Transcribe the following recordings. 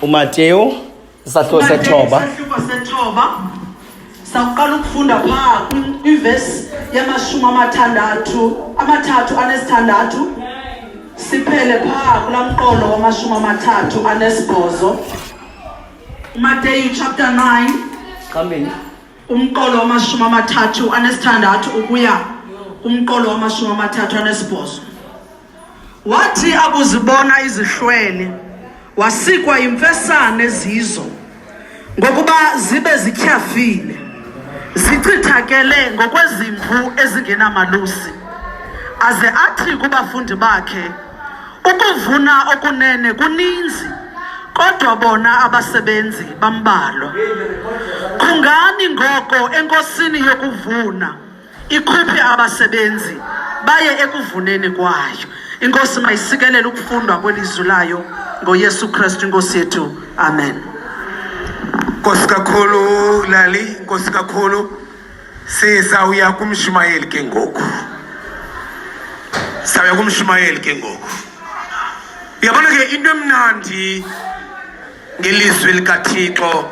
uMateyu isahluko sethoba. Sawuqala ukufunda pha kwivesi yamashumi amathathu anesithandathu siphele pha kulamqolo wamashumi amathathu anesibhozo. Matthew chapter 9 Qambini. umqolo wamashumi amathathu anesithandathu ukuya umqolo wamashumi amathathu anesibhozo. Wathi akuzibona izihlwele wasikwa imfesane ezizo ngokuba zibe zityhafile zichithakele ngokwezimvu ezingenamalusi, aze athi kubafundi bakhe, ukuvuna okunene kuninzi kodwa bona abasebenzi bambalwa. Khungani ngoko enkosini yokuvuna ikhuphe abasebenzi baye ekuvuneni kwayo. Inkosi mayisikelele ukufundwa kwelizwi layo ngoYesu Kristu inkosi yethu. Amen. Nkosi kakhulu Lali, nkosi kakhulu. Sizawuya kumshumayeli ke ngoku. Sawuya kumshumayeli ke ngoku. Uyabona ke into emnandi ngelizwi likaThixo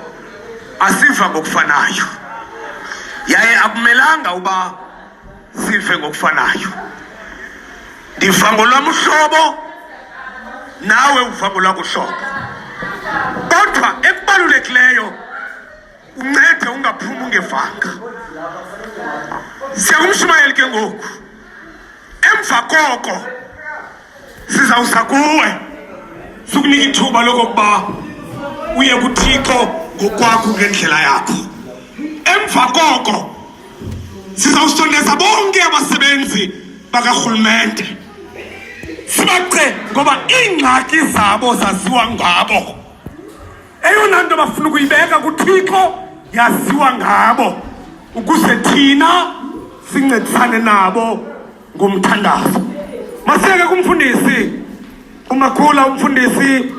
asiva ngokufanayo. Yaye akumelanga uba sive ngokufanayo. Ndiva ngolwam uhlobo nawe uva ngolwakho uhlobo. Kodwa ekubalulekileyo uncede ungaphumi ungevanga. Siyakumshumayeli ke ngoku. Emva koko sizawusa kuwe sukunika ithuba lokokuba uye kuThixo ngokwakho ngendlela yakho. Emva koko sizawusondeza bonke abasebenzi bakarhulumente sibace ngoba iingxaki zabo zaziwa ngabo. Eyona nto bafuna ukuyibeka kuThixo yaziwa ngabo ukuze thina sincedisane nabo ngomthandazo. Masiyeke kumfundisi uMakhula, umfundisi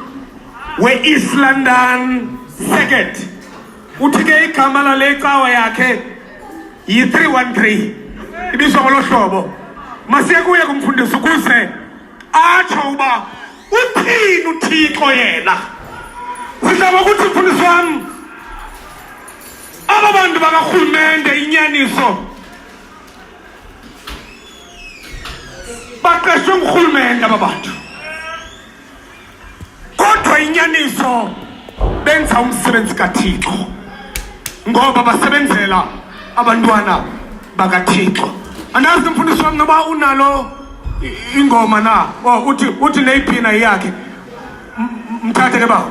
we-East London Circuit. Uthi ke igama lale cawa yakhe yi-313 ibizwa ngolo hlobo. Masiyeke kuye kumfundisi ukuze atsho uba uthini uThixo yena. Sizaba ukuthi mfundisi wami aba bantu bakarhulumente inyaniso baqeshwe ngurhulumente aba bantu, kodwa inyaniso benza umsebenzi kaThixo ngoba basebenzela abantwana bakaThixo. Andazi mfundisi wami noba unalo ingoma na uthi neyiphina yakhe mthathe ke ba.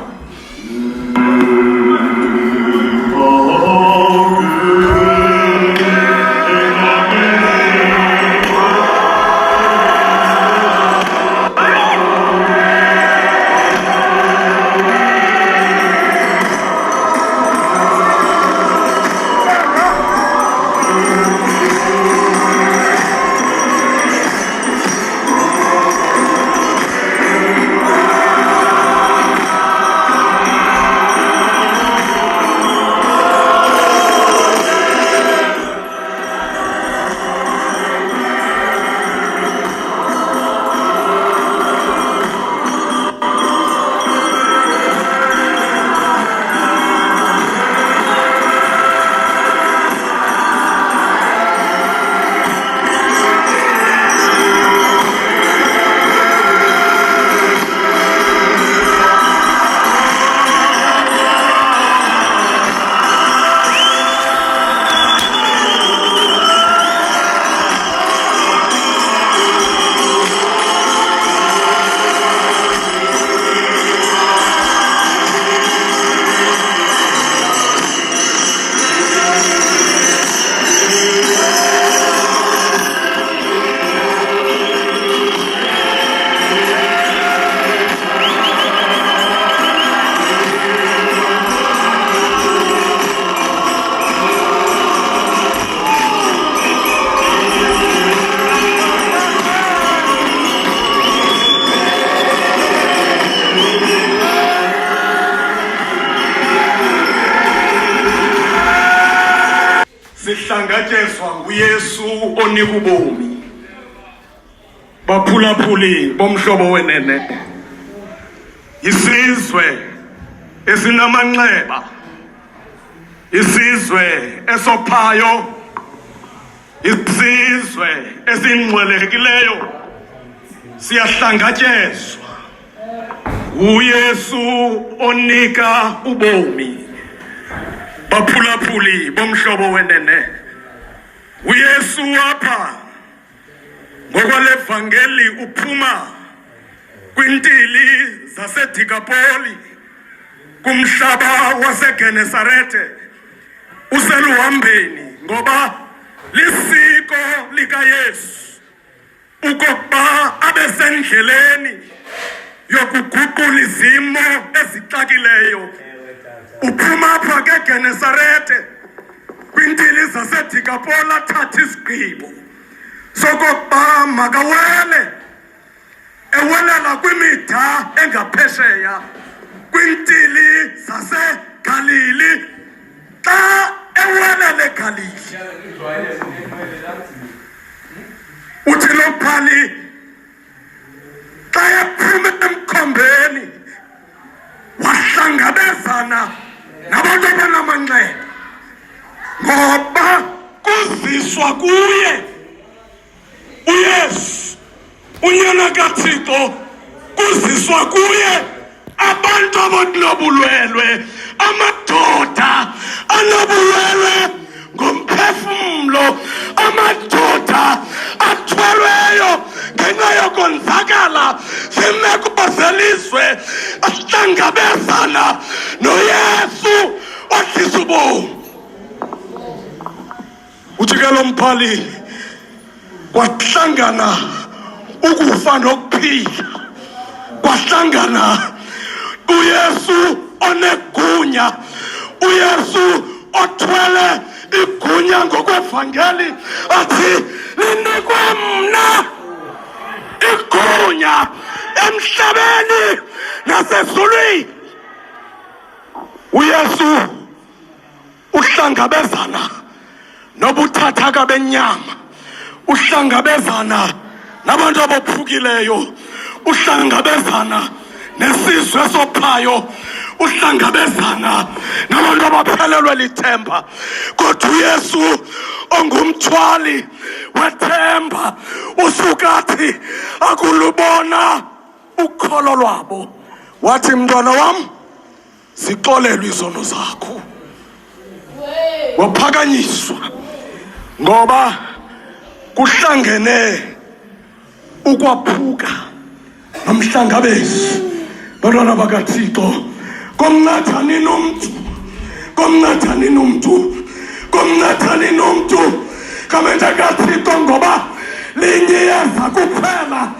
Sihlangatyezwa nguYesu onika ubomi. Baphulaphuli bomhlobo wenene. Isizwe esinamanxeba, isizwe esophayo, isizwe esingcwelekileyo, siyahlangatyezwa. uYesu onika ubomi, baphulaphuli bomhlobo wenene. uYesu apha ngokwalevangeli uphuma kwintili zaseDikapoli, kumhlaba waseGenesarete, useluhambeni ngoba lisiko likaYesu ukuba abe sendleleni yokuguqula izimo ezixakileyo. Uphuma apha keGenesarete kwintili zaseDikapoli, athatha isigqibo sokokuba makawele, ewelela kwimida engaphesheya kwintili zaseGalili. Xa ewelele eGalili, uthi lo mphali xa ephume emkhombeni wahlangabezana nabantu abanamanxeba, ngoba kuziswa kuye uYesu, unyana kaThixo, kuziswa kuye abantu abanobulwelwe, amadoda anobulwelwe ngomphefumlo, amadoda athwelweyo ngenxa yokonzakala ziimeko zelizwe, ahlangabezana noYesu ohlisa ubomi. Uthi ke lo mphali kwahlangana ukufa nokuphila, kwahlangana uYesu onegunya, uYesu othwele igunya ngokwevangeli, athi linikwe mna igunya emhlabeni nasezulwini. uYesu uhlangabezana nobuthathaka benyama, uhlangabezana nabantu abophukileyo, uhlangabezana nesizwe esophayo, uhlangabezana nabantu abaphelelwe lithemba. Kodwa uYesu ongumthwali wethemba usukathi akulubona ukholo lwabo, wathi mntwana wam, zixolelwe izono zakho. Waphakanyiswa ngoba kuhlangene ukwaphuka nomhlangabezi. Bantwana bakaThixo, komnatha nini umntu, komnatha nini umntu, komnatha nini umntu kamente kaThixo, ngoba linye iyeza kuphela.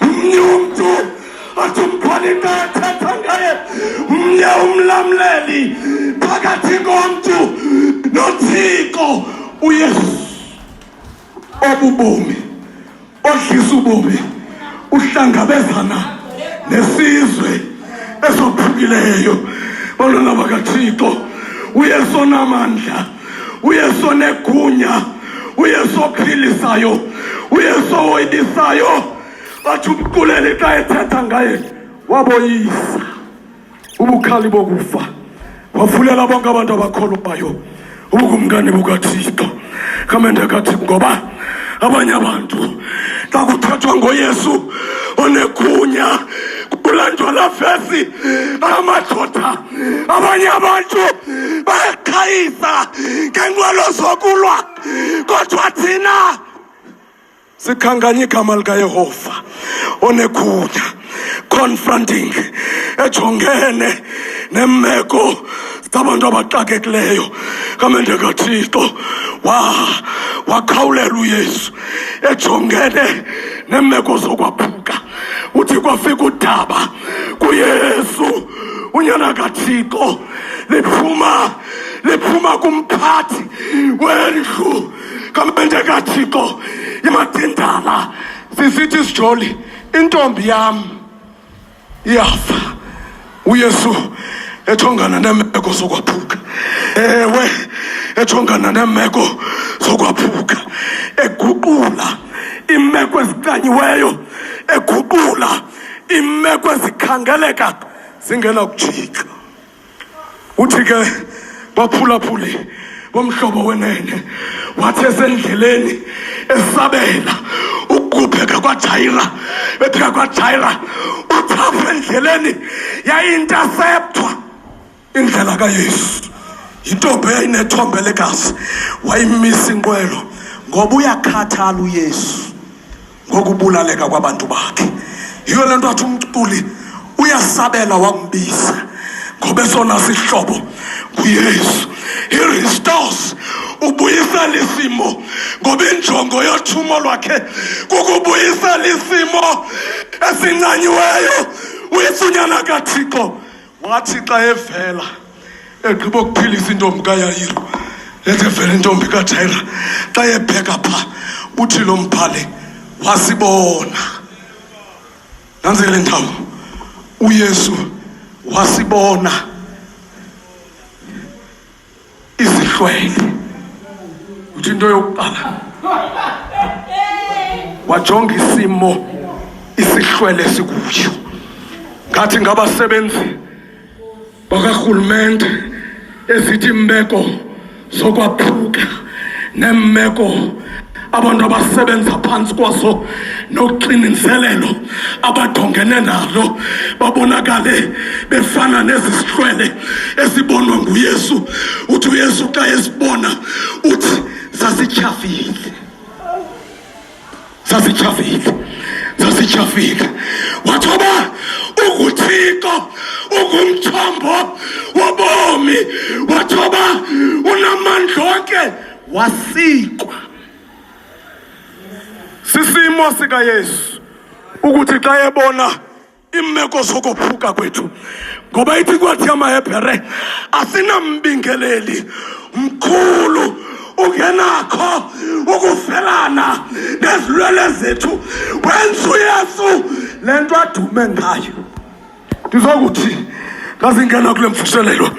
Umnye umntu athi umphali xa athetha ngaye, umnye umlamleli phakathi komntu noThixo uYesu obubomi, odlisa ubomi, uhlangabezana nesizwe esophukileyo. Bantwana bakaThixo, uYesu onamandla, uYesu onegunya, uYesu ophilisayo, uYesu owoyibisayo, athi umquleli xa ethetha ngaye waboyisa ubukhali bokufa, wavulela bonke abantu abakholwayo ubukumkani bukaThixo. Kamente kaThixo, ngoba abanye abantu xa kuthethwa ngoYesu onegunya kulanjwa la vesi, amadoda, abanye abantu bayaqhayisa ngenqwelo zokulwa, kodwa thina sikhanganya igama likaYehova onegunya, confronting, ejongene nemeko zabantu abaxakekileyo. Kamente kaThixo wakhawulela uYesu ejongene nemeko zokwaphuka. Uthi kwafika udaba kuYesu, unyana kaThixo, liphuma kumphathi wendlu. Kamente kaThixo, imadindala sisithi sijoli, intombi yam iyafa. uYesu ejongana nemeko zokwaphuka, ewe ejongana nemeko zokwaphuka, eguqula imeko ezikanyiweyo, eguqula imeko ezikhangeleka zingena kujika. ke baphulaphuli bomhlobo wenene wathi esendleleni esabela ukupheka kwaJaira bepheka kwaJaira uthapha endleleni yayinterceptwa indlela kaYesu intombi eyayinethombe legazi wayimisa inqwelo ngoba uyakhathala uYesu ngokubulaleka kwabantu bakhe. Yiyo lento athi umculi uyasabela wakumbiza ngoba esona sihlobo kuYesu. He restores, ubuyisela isimo ngoba injongo yothumo lwakhe kukubuyisela isimo esincanyiweyo. Uyesunyana kaThixo wathi xa evela egqiba ukuphilisa intombi kaYayiro lethe vele intombi kaJaira xa ebheka pha uthi lo mbhali wasibona. Nansi le ndawo uYesu wasibona izihlwele. Uthi into yokuqala wajonga isimo isihlwele sikuyo. Ngathi ngabasebenzi bakahulumente ezithi imbeko zokwaphuka nemmeko abantu abasebenza phansi kwaso noxinizelelo abadongene nalo babonakale befana nezisihlwele esibonwa nguYesu. Uthi uYesu xa esibona uthi sasityhafile wathoba ukuthixo ungumthombo wobomi wathoba unamandla onke wasikwa. Sisimo sikaYesu ukuthi xa ebona imeko zokophuka kwethu ngoba ithi kwathi amaHebhere asinambingeleli mkhulu ungenakho ukufelana nezilwele zethu wenza uYesu le nto adume ngayo. Ndizokuthi ngazingena kule mvuselelo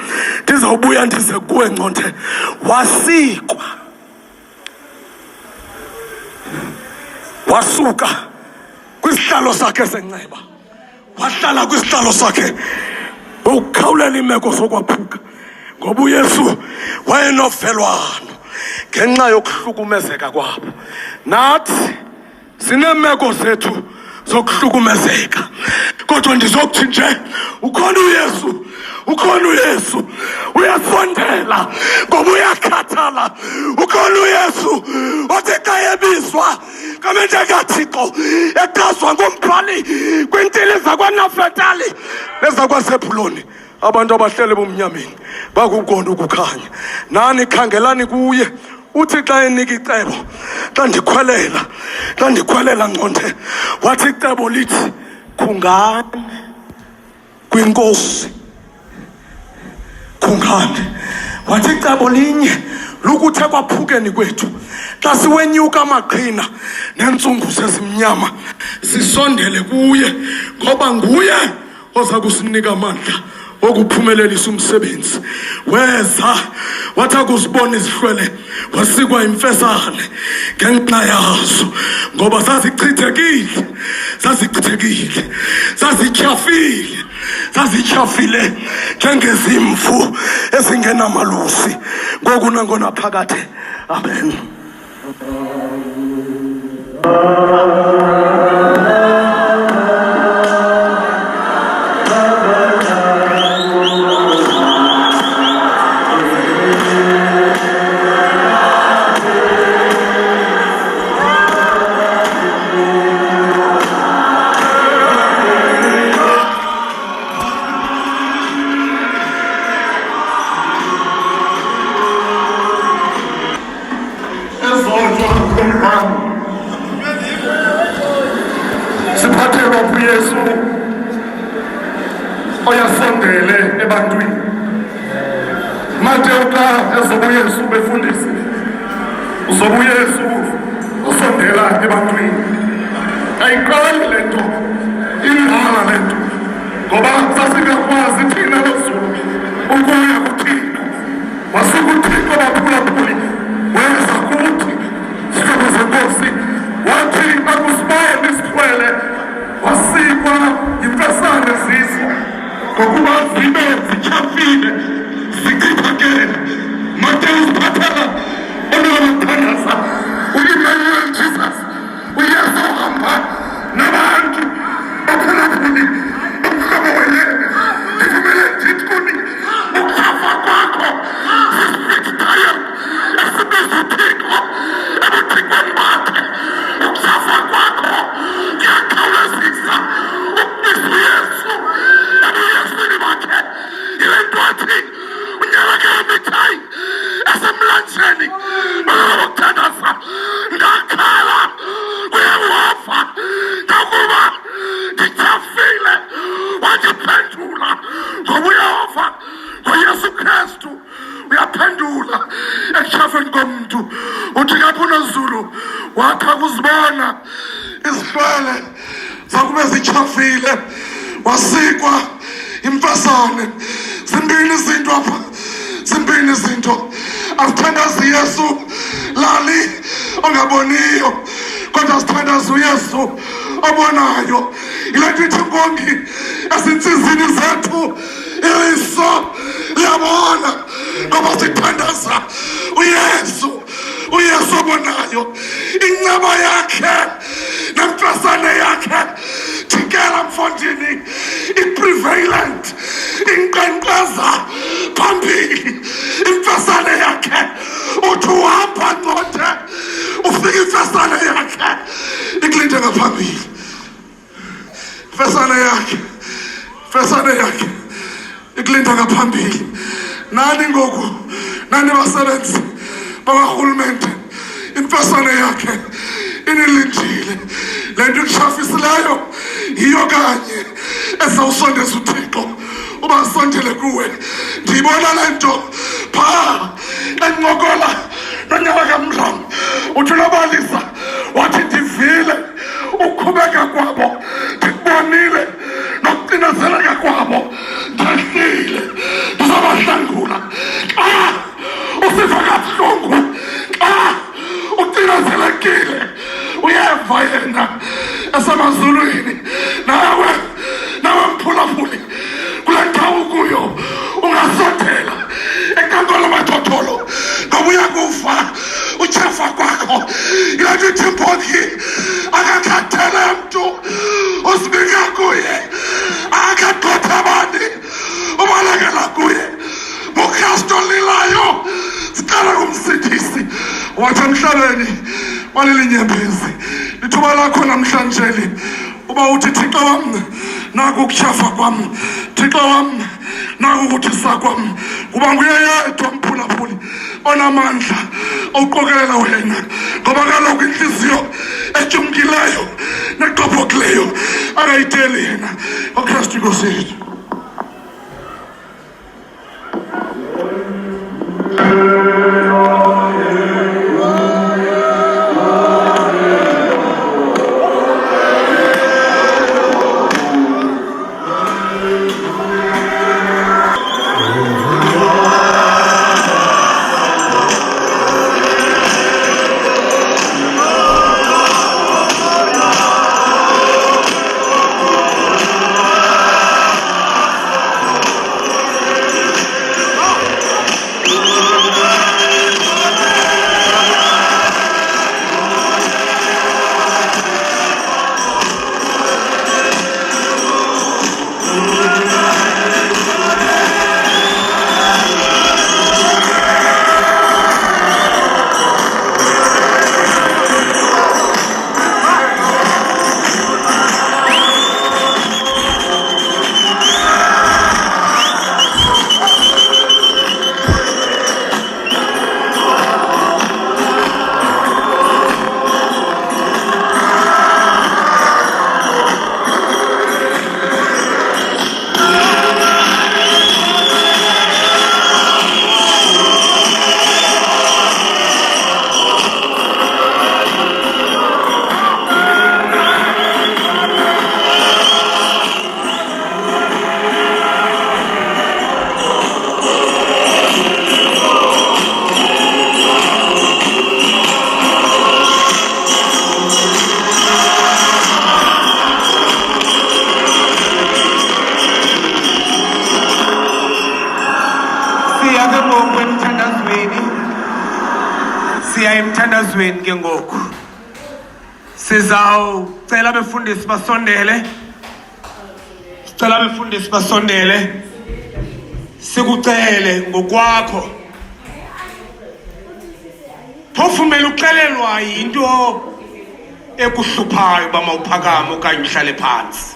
ndizawubuya ndize kuwe Nconde wasikwa wasuka kwisihlalo sakhe senxeba wahlala kwisihlalo sakhe ukukhawulela imeko zokwaphuka ngoba uYesu wayenofelwano ngenxa yokuhlukumezeka kwabo. Nathi sinemeko zethu zokuhlukumezeka kodwa ndizokuthi nje ukhona uYesu uyasondela ngoba uyakhathala. Ukhona uYesu othi xa ebizwa kamente kaThixo eqaswa ngumbhali kwintili zakwaNafetali nezakwaZebhuloni abantu abahlele bomnyameni bakukona ukukhanya. Nani khangelani kuye. Uthi xa enika icebo xa ndikhwelela Nconde wathi icebo lithi khungane kwinkosi khungane. Wathi icebo linye lukuthe kwaphukeni kwethu xa siwenyuka amaqhina neentsungu zezimnyama sisondele kuye ngoba nguye oza kusinika amandla okuphumelelisa umsebenzi. Weza wathi akuzibona izihlwele wasikwa imfesane ngenxa yazo ngoba zazityhafile njengezimvu ezingenamalusi ngoku nangona phakade. Amen. Siphathelwa kuYesu oyasondele ebantwini. Mateyu xa ezobuYesu befundisa uzobuYesu usondela ebantwini. Ayiqali le nto inqala le nto ngoba sasingakwazi thina lozulu ukuya kuThixo. Wasuka uThixo baphulaphuli wenza kuthi sihlobo zenkosi wathi akusibone isihlwele wasikwa imfesane zizo ngokuba zibe zityhafile wathi unyaka emithayi esemlanjeni ukuthandaza ngakhala kuyehova ngakuba ngithafile wangiphendula ngoba uyehova ngoyesu kristu uyaphendula ekushafeni komuntu uthi kapho unoZulu wakha kuzibona izihlwele zakube zichafile wasikwa imfasane zimbini izinto apha zimbini izinto asithandaza uyesu lali ongaboniyo kodwa asithandaza uyesu obonayo ilanto ithi nkongi ezinsizini zethu iliso liyabona ngoba sithandaza uyesu obonayo inceba yakhe nemfasane yakhe thikela mfondini i-prevalent inkqenkqeza phambili imfasane yakhe uthi uhamba nqothe ufika imfasane yakhe ikulinde ngaphambili imfasane yakhe ikulinda ngaphambili nani ngoku nani basebenzi bakarhulumente imfasane yakhe inilindile le nto ikushafisileyo yiyo kanye ezawusondeza uthixo uba asondele kuwe ndiyibona le nto phaa encokola nonyaka kamdlam uthi unobalisa wathi ndivile ukhubeka kwabo ndikubonile nokucinezeleka kwabo ndehlile ndizabahlangula xa usiva kabuhlungu xa ucinezelekile uyeva yena esemazulwini nawe mphulaphuli kule ndawo kuyo ungasondela ekankolo mathotholo ngoba uyakufa utshefa kwakho ilanto ithi mbongi akakhathele mntu usibika kuye akagqotha bani ubalekela kuye mukristu lilayo sicala kumsithisi wathi emhlabeni walelinyembezi lithuba lakho namhlanje uba uthi thixo wam naku ukutshafa kwam thixo wam naku ukuthisa kwam kuba nguye yedwa mphulaphuli onamandla oqokelela wena ngoba kaloku inhliziyo ejumkileyo neqophokileyo akayiteli yena okristu inkosi yethu. Emthandazweni ke ngoku sizawucela abefundisi basondele sikucele ngokwakho phofu umele uxelelwa yinto ekuhluphayo uba mawuphakame okanye uhlale phansi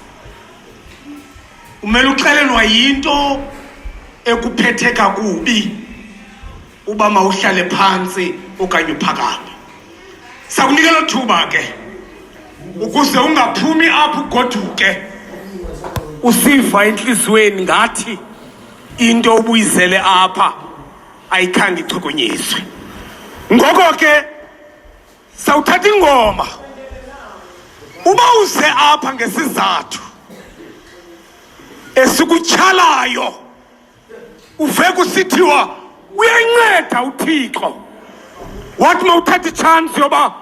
umele uxelelwa yinto ekuphethe kakubi uba mawuhlale phansi okanye uphakame. Sakunika lo thuba ke ukuze ungaphumi apho ugoduke usiva enhlizweni ngathi into ubuyizele apha ayikhange ichukunyiswe. Ngoko ke sawuthatha ingoma uba uze apha ngesizathu esikutyhalayo uve kusithiwa uyayinceda uThixo, wathi mawuthatha ichance yoba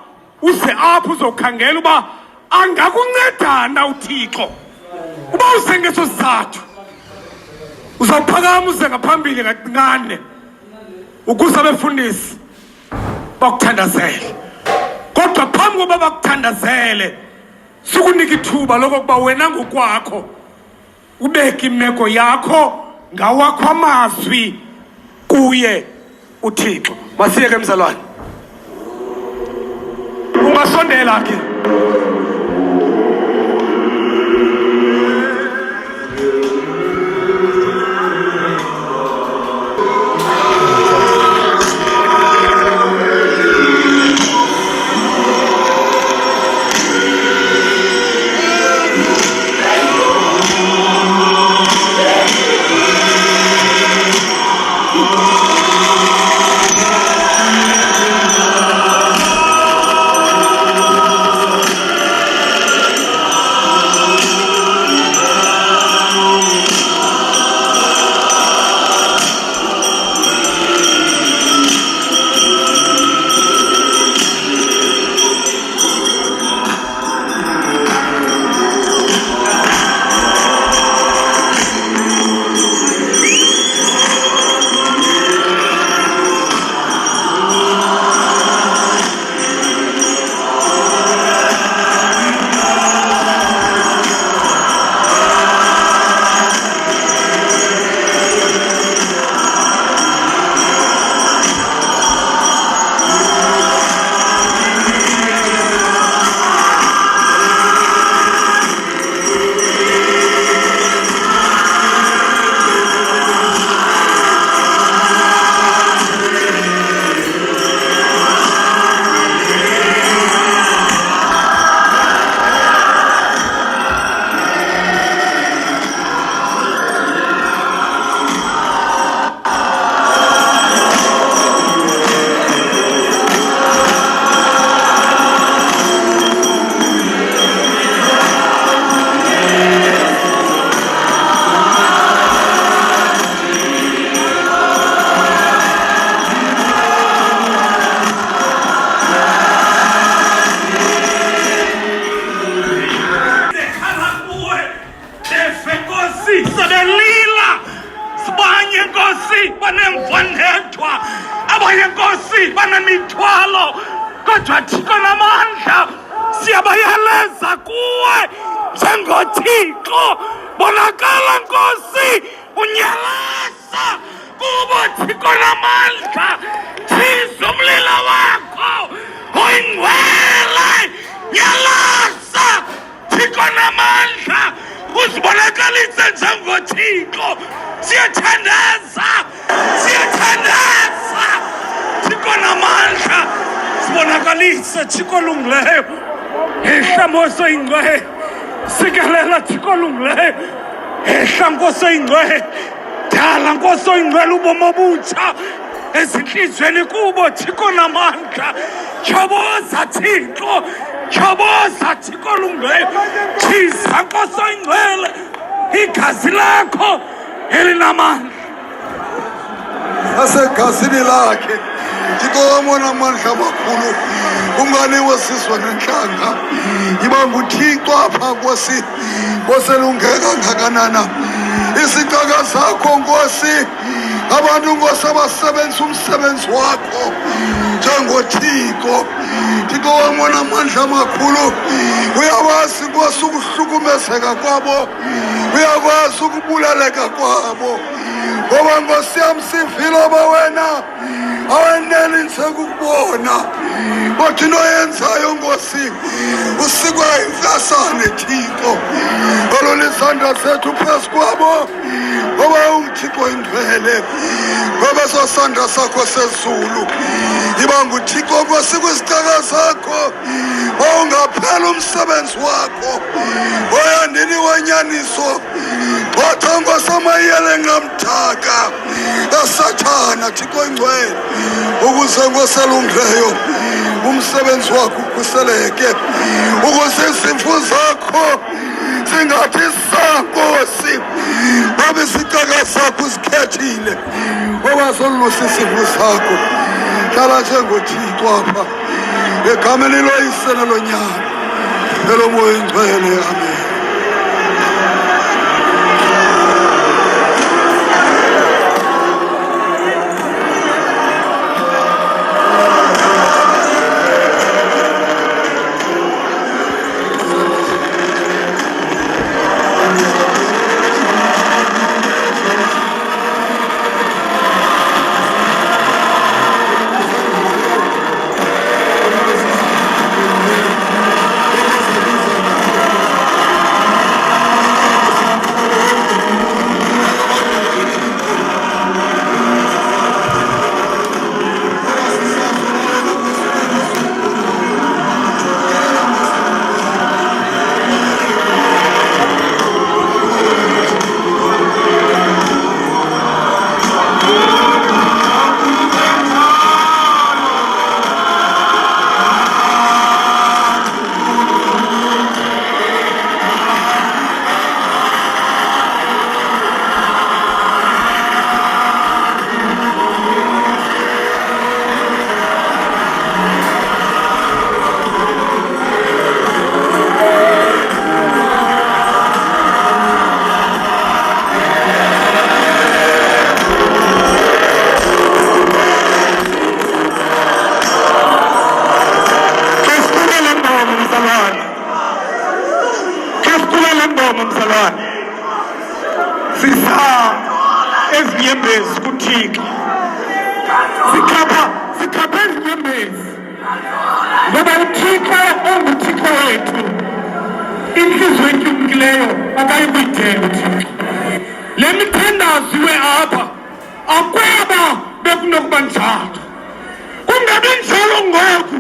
uze apha uzokhangela uba angakuncedana uThixo. Uba uze ngeso sizathu uzawuphakama uze ngaphambili kancane ukuze abefundisi bakuthandazele. Kodwa phambi koba bakuthandazele sikunika ithuba lokokuba wena ngokwakho ubeke imeko yakho ngawakho amazwi kuye uThixo. Masiye ke mzalwane, ungasondela ke. Kodwa Thixo namandla siyabayeleza kuwe njengoThixo. Bonakala Nkosi, unyeleza kubo Thixo namandla. Tshisa umlilo wakho oyingcwele, nyeleza Thixo namandla. Uzibonakalise njengoThixo. Siyathandaza, siyathandaza Thixo namandla. Sibonakalise Thixo olungileyo, ehla oyingcwele. Sikelela Thixo olungileyo, ehla Nkosi oyingcwele. Dala Nkosi oyingcwele ubomi obutsha ezinhlizweni kubo Thixo namandla. Tyhoboza Thixo, tyhoboza Thixo olungileyo. Tshisa Nkosi oyingcwele igazi lakho elinamandla. Asegazini lakhe Thixo wamona amandla amakhulu, unganiwe sizwe nenhlanga. Yiba nguThixo apha Nkosi, oselungeka kangakanana isicaka sakho Nkosi. Abantu Nkosi abasebenza umsebenzi wakho njengoThixo. Thixo wamona amandla amakhulu, uyawazi Nkosi ukuhlukumezeka kwabo, uyakwazi ukubulaleka kwabo. Ngoba Nkosi yami sivile oba wena aweneli nje ukubona, kodwa into oyenzayo Nkosi usikwa imfasane Thixo. Olona izandla zethu phezu kwabo, ngoba uMthixo ingcwele, ngoba sosandla sakho sezulu. Yiba nguThixo Nkosi kwisicaka sakho, ungaphela umsebenzi wakho. Oyandini wenyaniso, wathangwa samayele ngamthaka asathana Thixo ingcwele, ukuze ngoselungileyo umsebenzi wakho ukhuseleke, ukuze izimfu zakho singathi sankosi, babe isicaka sakho usikhethile, ngoba solusa izimfu zakho. Hlala njengoThixo apha egameni loyise nelonyana nelomoya ingcwele. Amen. Ezinyembezi kuThixo, sikhapha ezinyembezi, ngoba uThixo unguThixo wethu. Inhliziyo etyumkileyo akayikuyidela uThixo. Le mithandazo iwe apha akwaba bekunokuba njalo, kungabi njalo ngoku,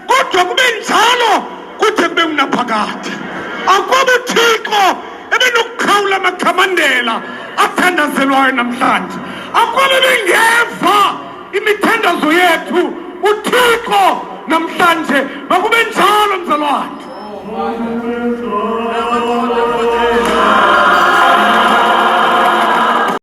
kodwa kube njalo kude kube kunaphakade. Akwaba uThixo ebenokuqhawula amakhamandela athandazelwayo namhlanje. Akwaba bengeva imithandazo yethu uThixo namhlanje, makube njalo mzalwane.